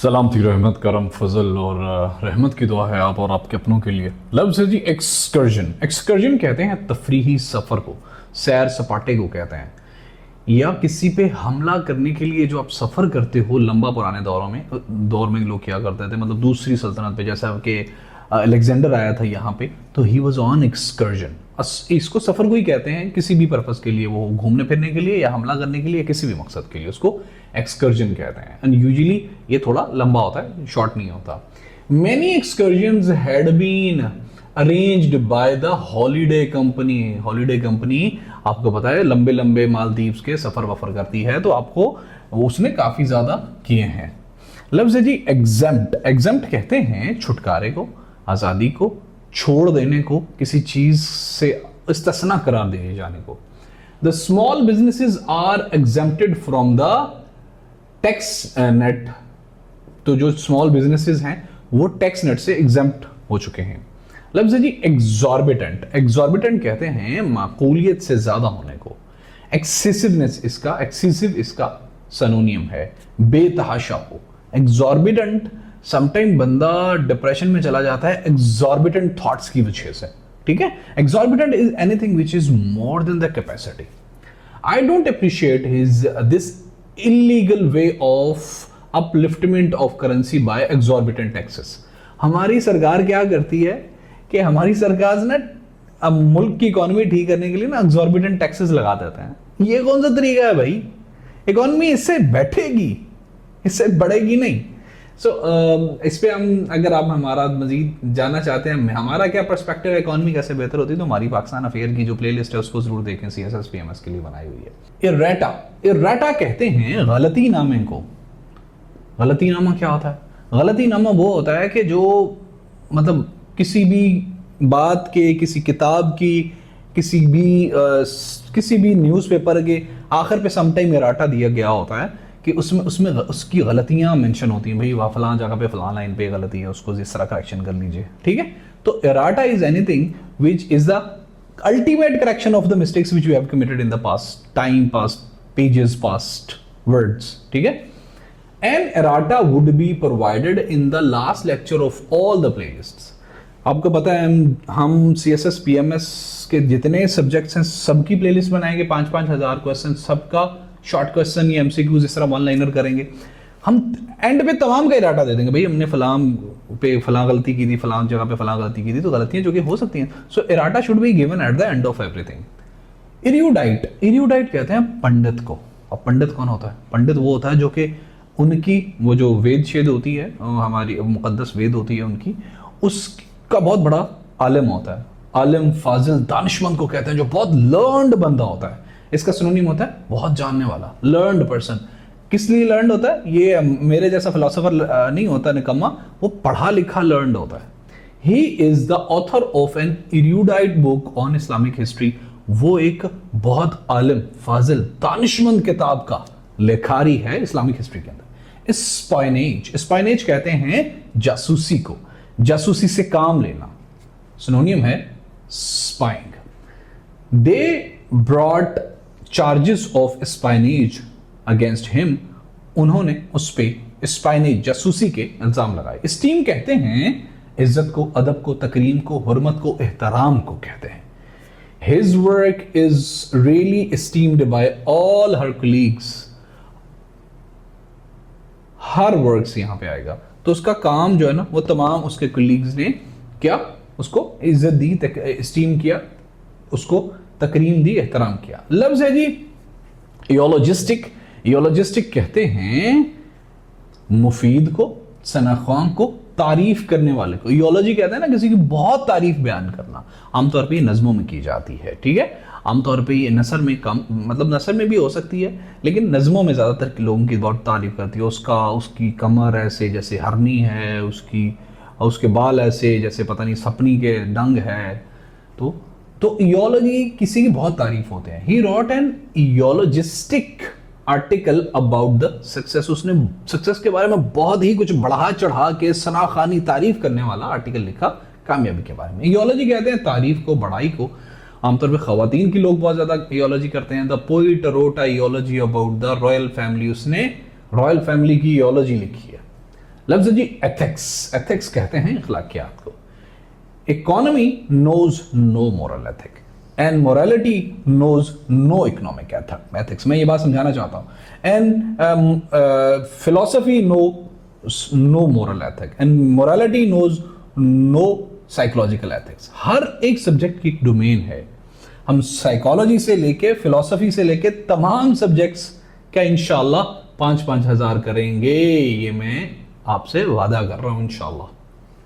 सलाम थी रहमत करम फजल और रहमत की दुआ है आप और आपके अपनों के लिए। लफ्ज़ है जी एक्सकर्जन। एक्सकर्जन कहते हैं तफरीही सफ़र को, सैर सपाटे को कहते हैं, या किसी पे हमला करने के लिए जो आप सफ़र करते हो लंबा। पुराने दौर में लोग क्या करते थे, मतलब दूसरी सल्तनत पे, जैसा कि अलेक्जेंडर आया था यहाँ पे, तो ही वॉज ऑन एक्सकर्जन। इसको सफ़र को ही कहते हैं किसी भी पर्पज़ के लिए, वो घूमने फिरने के लिए या हमला करने के लिए या किसी भी मकसद के लिए, उसको एक्सकर्जन कहते हैं। एंड यूजुअली ये थोड़ा लंबा होता है, शॉर्ट नहीं होता। Many excursions had been arranged by the holiday company. Holiday company आपको पता है लंबे लंबे मालदीव्स के सफ़र वफर करती है, तो आपको उसने काफ़ी ज़्यादा किए हैं। लफ्ज़ है जी एग्जम्प्ट। एग्जम्प्ट कहते हैं छुटकारे को, आज़ादी को, छोड़ देने को, किसी चीज़ से इस्तिस्ना करार दिए जाने को। The small businesses are exempted from the tax net. तो जो स्मॉल बिजनेसेस हैं वो टैक्स नेट से एग्जम्प्ट हो चुके हैं। लफ्ज़ है जी एग्जॉर्बिटेंट। एग्जॉर्बिटेंट कहते हैं माकूलियत से ज़्यादा होने को। एक्सेसिवनेस इसका, एक्सेसिव इसका सनोनियम है, बेतहाशा को। एग्जॉर्बिटेंट समटाइम बंदा डिप्रेशन में चला जाता है एग्जॉर्बिटेंट थॉट्स की वजह से, ठीक है। Exorbitant is anything which is more than the capacity. I don't appreciate his this illegal way of upliftment of currency by exorbitant taxes. हमारी सरकार क्या करती है कि हमारी सरकार ने अब मुल्क की इकोनॉमी ठीक करने के लिए ना एग्जॉर्बिटेंट टैक्सेस लगा देते हैं। ये कौन सा तरीका है भाई? इकोनॉमी इससे बैठेगी, इससे बढ़ेगी नहीं। इस पे हम, अगर आप हमारा मजीद जानना चाहते हैं हमारा क्या पर्सपेक्टिव है, इकोनॉमी कैसे बेहतर होती है, तो हमारी पाकिस्तान अफेयर की जो प्लेलिस्ट है उसको जरूर देखें, CSS PMS के लिए बनाई हुई है। इर्राटा। इर्राटा कहते हैं गलती नामे को। गलती नामा क्या होता है? गलती नामा वो होता है कि जो मतलब किसी भी बात के, किसी किताब की, किसी भी न्यूज़पेपर के आखिर पे समटाइम इराटा दिया गया होता है कि उसमें उसकी गलतियां मेंशन होती हैं, भाई वहाँ फलां जगह पे फलां लाइन पे गलती है, उसको इस तरह करेक्शन कर लीजिए, ठीक है। तो errata is anything which is the ultimate correction of the mistakes which we have committed in the past time, past pages, past words, ठीक है। And errata would be provided in the last lecture of all the playlists. आपको पता है हम CSS PMS के जितने subjects हैं सबकी प्लेलिस्ट बनाएंगे, 5-5 हज़ार क्वेश्चन, सबका शॉर्ट क्वेश्चन या MCQs इस तरह वन लाइनर करेंगे। हम एंड पे तमाम का इराटा दे देंगे, भाई हमने फलां पे फलां गलती की थी, फलां जगह पे फलां गलती की थी, तो गलतियां जो कि हो सकती हैं। So errata should be given at the end of everything. Erudite. Erudite कहते हैं पंडित को। और पंडित कौन होता है? पंडित वो होता है जो कि उनकी वो जो वेद शेद होती है, हमारी मुकद्दस वेद होती है उनकी, उसका बहुत बड़ा आलिम होता है। आलिम, फाजिल, दानिशमंद को कहते हैं, जो बहुत लर्नड बंदा होता है। इसका सिनोनिम होता है बहुत जानने वाला, लर्नड पर्सन। किस लिए लर्नड होता है? ये मेरे जैसा फिलोसोफर नहीं होता निकम्मा, वो पढ़ा लिखा लर्नड होता है। He is the author of an erudite book on Islamic history. वो एक बहुत आलिम, फाजिल, दानिशमंद किताब का लेखारी है इस्लामिक हिस्ट्री के अंदर। स्पाइनेज। स्पाइनेज कहते हैं जासूसी को, जासूसी से काम लेना। सिनोनियम है spying. They brought charges of espionage against him. उन्होंने उस पर स्पाइनेज, जासूसी के इल्जाम लगाए। स्टीम कहते हैं इज्जत को, अदब को, तकरीम को, हुर्मत को, एहतराम को कहते हैं। His work is really esteemed by all her colleagues. Her works यहां पे आएगा, तो उसका काम जो है ना वो तमाम उसके कलीग्स ने क्या, उसको इज्जत दी, एस्टीम किया, उसको तकरीम दी, एहतराम किया। लफ्ज है जी योलॉजिस्टिक। योलॉजिस्टिक कहते हैं मुफीद को, सनाख्वां को, तारीफ करने वाले को। योलॉजी कहते हैं ना किसी की बहुत तारीफ बयान करना। आमतौर पे ये नज़मों में की जाती है, ठीक है। आमतौर पे ये नसर में कम, मतलब नसर में भी हो सकती है, लेकिन नज़मों में ज़्यादातर लोगों की बहुत तारीफ करती है। उसकी कमर ऐसे जैसे हरनी है, उसके बाल ऐसे जैसे पता नहीं सपनी के डंग है। तो इयोलॉजी किसी की बहुत तारीफ होते हैं। He wrote an eulogistic article about the success. उसने सक्सेस के बारे में बहुत ही कुछ बढ़ा चढ़ा के सनाखानी तारीफ करने वाला आर्टिकल लिखा कामयाबी के बारे में। इयोलॉजी कहते हैं तारीफ को, बढ़ाई को। आमतौर पे खवातीन की लोग बहुत ज्यादा इयोलॉजी करते हैं। The poet wrote a eulogy about the royal family. उसने रॉयल फैमिली की इयोलॉजी लिखी है। लफ्ज जी एथिक्स, एथिक्स कहते हैं अखलाकियात को। Economy knows no moral ethic and morality knows no economic ethics. मैं ये बात समझाना चाहता हूं। And philosophy no moral ethic and morality knows no psychological ethics. हर एक सब्जेक्ट की एक डोमेन है। हम साइकोलॉजी से लेके फिलोसफी से लेके तमाम सब्जेक्ट्स का इंशाल्लाह 5-5 हज़ार करेंगे, ये मैं आपसे वादा कर रहा हूं इंशाल्लाह।